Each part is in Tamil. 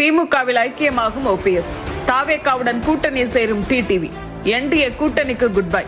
திமுகவில் ஐக்கியமாகும் ஓபிஎஸ், தாவேகாவுடன் கூட்டணி சேரும் டிடிவி, என்டிஏ கூட்டணிக்கு குட் பை.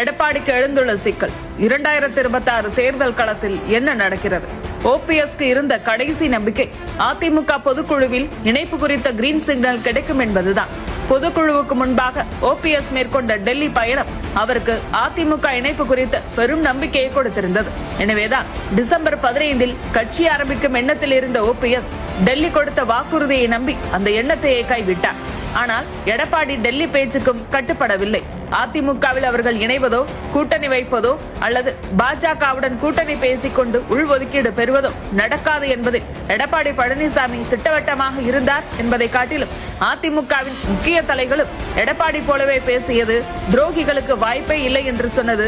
எடப்பாடிக்கு எழுந்துள்ள சிக்கல். 2026 தேர்தல் களத்தில் என்ன நடக்கிறது? ஓபிஎஸ்க்கு இருந்த கடைசி நம்பிக்கை அதிமுக பொதுக்குழுவில் இணைப்பு குறித்த கிரீன் சிக்னல் கிடைக்கும் என்பதுதான். பொதுக்குழுவுக்கு முன்பாக ஓபிஎஸ் மேற்கொண்ட டெல்லி பயணம் அவருக்கு அதிமுக இணைப்பு குறித்த பெரும் நம்பிக்கையை கொடுத்திருந்தது. எனவேதான் டிசம்பர் 15 கட்சி ஆரம்பிக்கும் எண்ணத்தில் இருந்த ஓபிஎஸ் டெல்லி கொடுத்த வாக்குறுதியை நம்பி அந்த எண்ணத்தையே கைவிட்டார். ஆனால் எடப்பாடி டெல்லி பேச்சுக்கும் கட்டுப்படவில்லை. அதிமுகவில் அவர்கள் இணைவதோ, கூட்டணி வைப்பதோ அல்லது பாஜகவுடன் கூட்டணி பேசிக்கொண்டு உள்ஒதுக்கீடு பெறுவதோ நடக்காது என்பதில் எடப்பாடி பழனிசாமி திட்டவட்டமாக இருந்தார் என்பதை காட்டிலும் அதிமுகவின் முக்கிய தலைகளும் எடப்பாடி போலவே பேசியது, துரோகிகளுக்கு வாய்ப்பே இல்லை என்று சொன்னது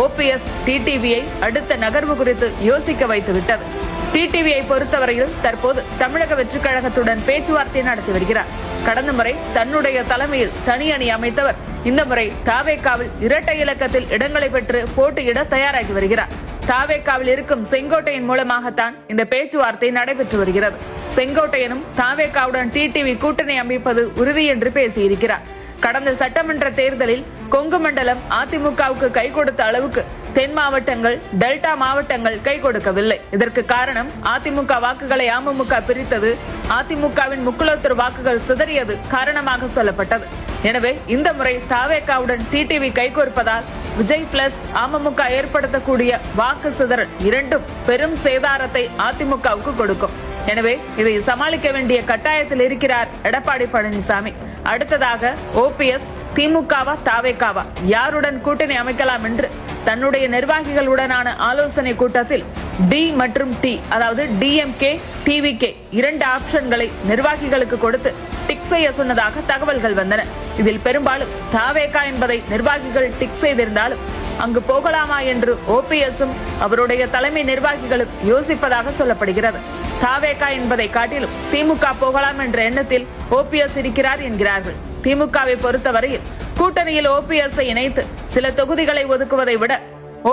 ஓபிஎஸ் டிடிவியை அடுத்த நகர்வு குறித்து யோசிக்க வைத்துவிட்டது. டிடிவியை பொறுத்தவரையில் தற்போது தமிழக வெற்றிக் கழகத்துடன் பேச்சுவார்த்தை நடத்தி வருகிறார். கடந்த முறை தன்னுடைய தலைமையில் தனி அணி அமைத்தவர் இந்த முறை தாவேகாவில் இரட்டை இலக்கத்தில் இடங்களை பெற்று போட்டியிட தயாராகி வருகிறார். தாவேகாவில் இருக்கும் செங்கோட்டையின் மூலமாகத்தான் இந்த பேச்சுவார்த்தை நடைபெற்று வருகிறது. செங்கோட்டையனும் தாவேகாவுடன் டிடிவி கூட்டணி அமைப்பது உறுதி என்று பேசியிருக்கிறார். கடந்த சட்டமன்ற தேர்தலில் கொங்கு மண்டலம் அதிமுகவுக்கு கை கொடுத்த அளவுக்கு தென் மாவட்டங்கள், டெல்டா மாவட்டங்கள் கை கொடுக்கவில்லை. இதற்கு காரணம் அதிமுக வாக்குகளை அமமுக பிரித்தது, அதிமுகவின் முக்குலத்தூர் வாக்குகள் சிதறியது காரணமாக சொல்லப்பட்டது. எனவே இந்த முறை தாவேகாவுடன் டிடிவி கைகோர்ப்பதால் விஜய் பிளஸ் அமமுக ஏற்படுத்தக்கூடிய வாக்கு சிதறல் இரண்டும் பெரும் சேதாரத்தை அதிமுகவுக்கு கொடுக்கும். எனவே இதை சமாளிக்க வேண்டிய கட்டாயத்தில் இருக்கிறார் எடப்பாடி பழனிசாமி. அடுத்ததாக ஓபிஎஸ் திமுகவா தாவேகாவா யாருடன் கூட்டணி அமைக்கலாம் என்று தன்னுடைய நிர்வாகிகளுடனான ஆலோசனை கூட்டத்தில் டி மற்றும் டி, அதாவது டிஎம்கே, டிவிகே இரண்டு ஆப்ஷன்களை நிர்வாகிகளுக்கு கொடுத்து டிக் செய்ய சொன்னதாக தகவல்கள் வந்தன. இதில் பெரும்பாலும் தாவேகா என்பதை நிர்வாகிகள் டிக் செய்திருந்தாலும் அங்கு போகலாமா என்று ஓபிஎஸும் அவருடைய தலைமை நிர்வாகிகளும் யோசிப்பதாக சொல்லப்படுகிறது. தாவேகா என்பதை காட்டிலும் திமுக போகலாம் என்ற எண்ணத்தில் ஓபிஎஸ் இருக்கிறார் என்கிறார்கள். திமுகவை பொறுத்தவரையில் கூட்டணியில் ஓபிஎஸ்ஐ இணைத்து சில தொகுதிகளை ஒதுக்குவதை விட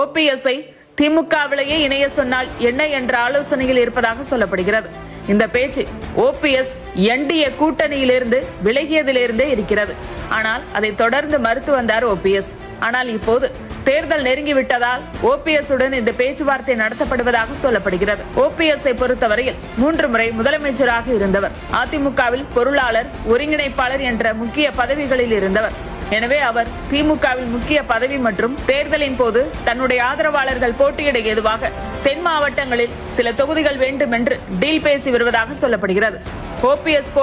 ஓபிஎஸ்ஐ திமுகவிலேயே இணைய சொன்னால் என்ன என்ற ஆலோசனையில் இருப்பதாக சொல்லப்படுகிறது. இந்த பேச்சு ஓபிஎஸ் என்டிஏ கூட்டணியிலிருந்து விலகியதிலிருந்தே இருக்கிறது. ஆனால் அதை தொடர்ந்து மறுத்து வந்தார் ஓபிஎஸ். ஆனால் இப்போது தேர்தல் நெருங்கிவிட்டதால் ஓபிஎஸ் உடன் இந்த பேச்சுவார்த்தை நடத்தப்படுவதாக சொல்லப்படுகிறது. ஓபிஎஸ்ஐ பொறுத்தவரையில் 3 முறை முதலமைச்சராக இருந்தவர், அதிமுகவில் பொருளாளர், ஒருங்கிணைப்பாளர் என்ற முக்கிய பதவிகளில் இருந்தவர். எனவே அவர் திமுகவில் முக்கிய பதவி மற்றும் தேர்தலின் போது தன்னுடைய ஆதரவாளர்கள் போட்டியிட ஏதுவாக தென் மாவட்டங்களில் சில தொகுதிகள் வேண்டும் என்று டீல் பேசி வருவதாக சொல்லப்படுகிறது. ஓபிஎஸ்